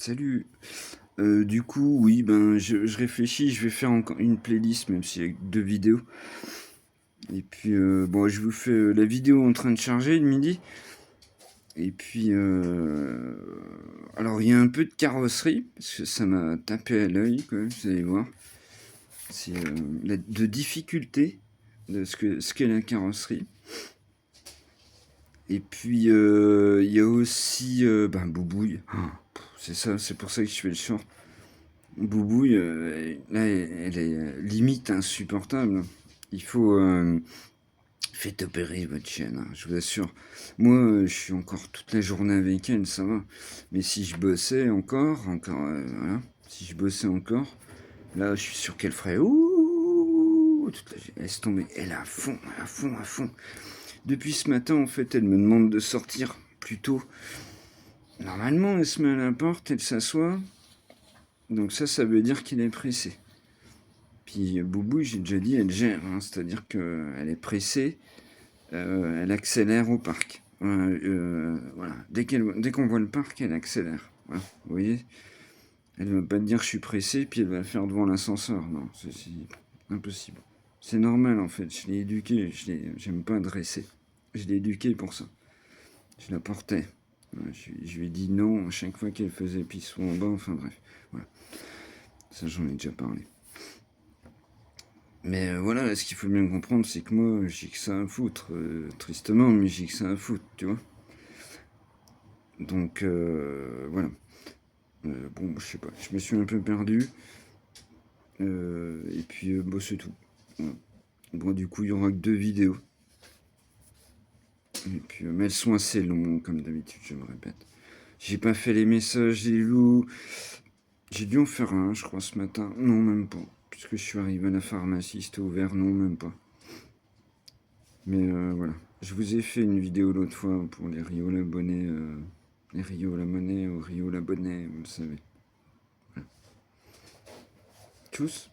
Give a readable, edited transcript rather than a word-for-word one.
Salut. Du coup, oui, ben, je réfléchis, je vais faire encore une playlist, même si avec 2 vidéos. Et puis, bon, je vous fais la vidéo en train de charger le midi. Et puis, alors il y a un peu de carrosserie, parce que ça m'a tapé à l'œil, quoi, vous allez voir. C'est de difficulté de ce qu'est la carrosserie. Et puis, il y a aussi ben, Boubouille. C'est ça, c'est pour ça que je fais le short. Boubouille, là, elle est limite insupportable. Il faut... faites opérer votre chienne, hein, je vous assure. Moi, je suis encore toute la journée avec elle, ça va. Mais si je bossais encore, voilà. Si je bossais encore, là, je suis sûr qu'elle ferait ouh, laisse tomber. Elle est à fond, à fond, à fond. Depuis ce matin, en fait, elle me demande de sortir plus tôt. Normalement, elle se met à la porte, elle s'assoit. Donc ça veut dire qu'il est pressé. Puis Boubou, j'ai déjà dit, elle gère, hein, c'est-à-dire qu'elle est pressée, elle accélère au parc. Voilà. Dès qu'on voit le parc, elle accélère. Voilà. Vous voyez, elle ne va pas te dire je suis pressé, puis elle va le faire devant l'ascenseur. Non, c'est impossible. C'est normal en fait, je l'ai éduquée, j'aime pas dresser. Je l'ai éduquée pour ça. Je la portais. Je lui ai dit non à chaque fois qu'elle faisait pisson en bas, enfin bref. Voilà. Ça, j'en ai déjà parlé. Mais voilà, ce qu'il faut bien comprendre, c'est que moi, j'ai que ça à foutre. Tristement, mais j'ai que ça à foutre, tu vois. Donc, voilà. Bon, je sais pas, je me suis un peu perdu. Et puis, bon, c'est tout. Voilà. Bon, du coup, il y aura que 2 vidéos. Et puis, mais elles sont assez longues, comme d'habitude, je me répète. J'ai pas fait les messages des loups. J'ai dû en faire un, je crois, ce matin. Non, même pas. Puisque je suis arrivé à la pharmacie, c'était ouvert, non, même pas. Mais voilà. Je vous ai fait une vidéo l'autre fois pour les Rio la Monnaie, les Rio la Monnaie ou Rio la Bonnet, vous le savez. Voilà. Tchuss.